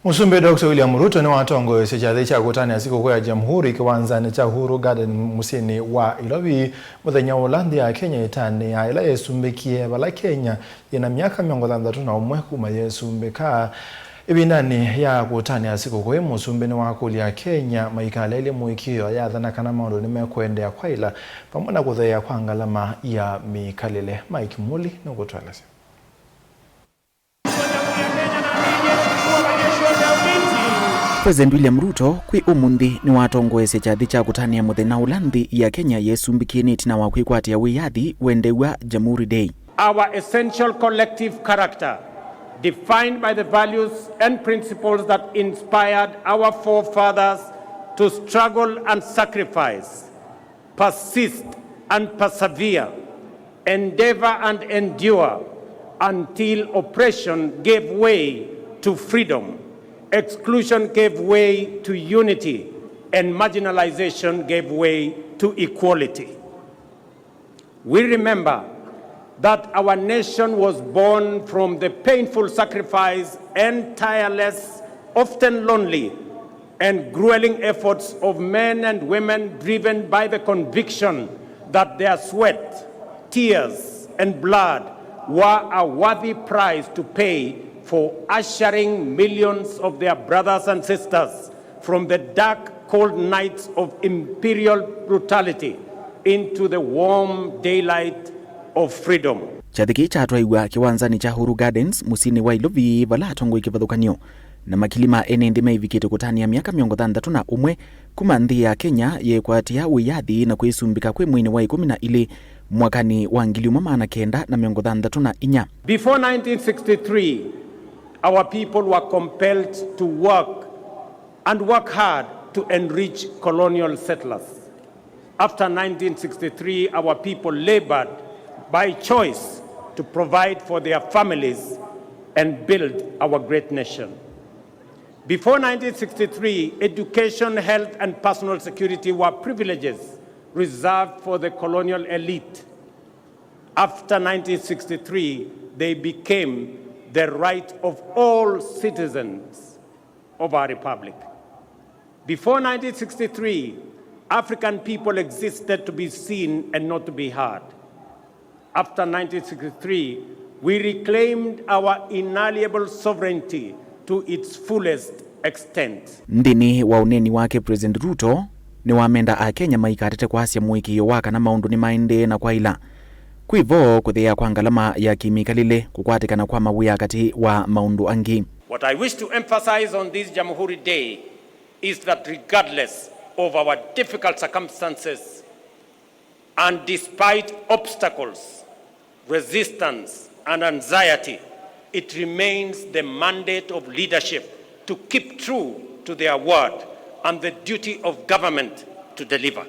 Musumbi Dr. William Ruto niwatongoesya kyathi kya kutania Sikuku ya Jamhuri kiwanzani cha Uhuru Gardens musyini wa Ilovi muthenya wa nthi ya Kenya itaniaa ila yesumbikie vala Kenya yina myaka 61 kuma yeesumbika. Ivindani ya kutania Sikuku musumbi niwakulya Kenya maikaleelya muikiio ayathana kana maundu nimekuendeea kwaila vamwe na kuthea kwa ngalama ya myaka maikimuli nukutwelesya. President William Ruto kwi umunthi niwatongoesya kyathi kya kutania muthenya wa nthi ya Kenya yeesumbikie itaniaa kwikwatia wiyathi wendewa Jamhuri Day. Our essential collective character, defined by the values and principles that inspired our forefathers to struggle and sacrifice, persist and persevere, endeavor and endure until oppression gave way to freedom, exclusion gave way to unity, and marginalization gave way to equality. We remember that our nation was born from the painful sacrifice and tireless, often lonely, and grueling efforts of men and women driven by the conviction that their sweat, tears, and blood were a worthy price to pay for ushering millions of their brothers and sisters from the dark, cold nights of imperial brutality into the warm daylight of freedom. Kyathi kyatwaiwa kiwanzani cha Uhuru Gardens musyini wa Ilovi vala atongoi kivathukanio na makilima ene nthi maivikite kutania myaka 61 kuma nthi ya Kenya yekwatia wiyathi na kwisumbika kwi mwini wa 12 mwakani wa 1964. Before 1963, our people were compelled to work hard to enrich colonial settlers. After 1963, our people labored by choice to provide for their families and build our great nation. Before 1963, education, health, and personal security were privileges reserved for the colonial elite. After 1963, they became the right of all citizens of our republic. Before 1963, African people existed to be seen and not to be heard. After 1963, we reclaimed our inalienable sovereignty to its fullest extent. Ndini wa uneni wake President Ruto ni wamenda akenya maikatete kwasya muikiio wa kana maundu nimekuendeea na kwaila. Kwivo kuthea kwa ngalama ya kimikalile kukwatikana kwa mawia kati wa maundu angi. What I wish to emphasize on this Jamhuri Day is that regardless of our difficult circumstances and despite obstacles, resistance, and anxiety, it remains the mandate of leadership to keep true to their word and the duty of government to deliver.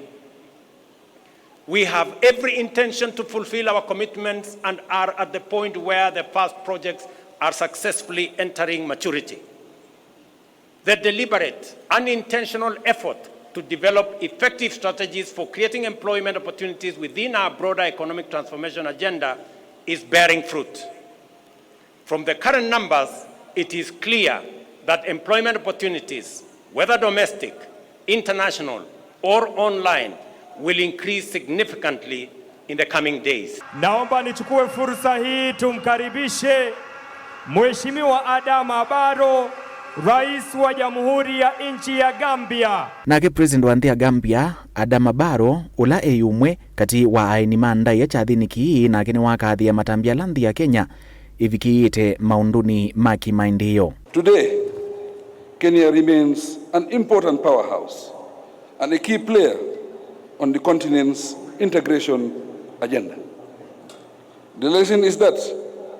We have every intention to fulfill our commitments and are at the point where the past projects are successfully entering maturity. The deliberate, unintentional effort to develop effective strategies for creating employment opportunities within our broader economic transformation agenda is bearing fruit. From the current numbers, it is clear that employment opportunities, whether domestic, international, or online, will increase significantly in the coming days. Naomba nichukue fursa hii tumkaribishe Mheshimiwa Adama Barrow, Rais wa Jamhuri ya nchi ya Gambia. Nake President wa nthi ya Gambia Adama Barrow ula eyumwe kati wa aini manda ya kyathini kii nake ni wakathi ya matambia la nthi ya Kenya ivikiite maunduni maki maendeeo. Today, Kenya remains an important powerhouse and a key player on the continent's integration agenda. The lesson is that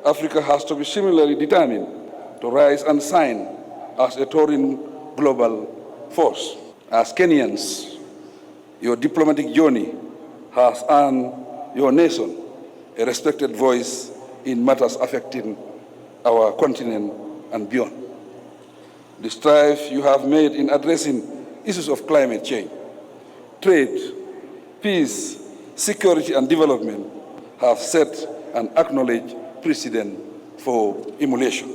Africa has to be similarly determined to rise and shine as a touring global force. As Kenyans, your diplomatic journey has earned your nation a respected voice in matters affecting our continent and beyond. The strive you have made in addressing issues of climate change, trade, peace, security, and development have set an acknowledged precedent for emulation.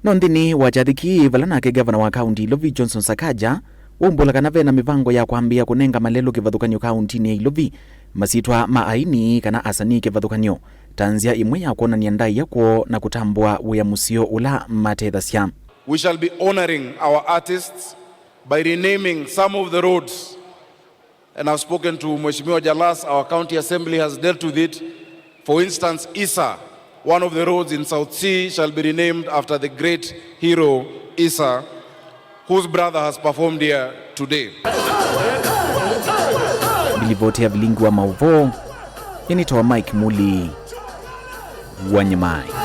no nthini wa kyathi vala nake gavana wa kaunti Ilovi Johnson Sakaja waumbula kana vena mivango ya kwambia kunenga malelo kivathukanio kaunti-ini ya Ilovi masitwa maaini kana asanii kivathukanio tanzia imwe ya kuonania ndai yakwo na kutambua wia musio ula matethasya. We shall be honoring our artists by renaming some of the roads, and I've spoken to Mheshimiwa Jalas. Our county assembly has dealt with it. For instance, Isa, one of the roads in South Sea, shall be renamed after the great hero Isa, whose brother has performed here today. Bilivoti ya vilingu wa mauvo, yanitoa Mike Muli Wanyamai.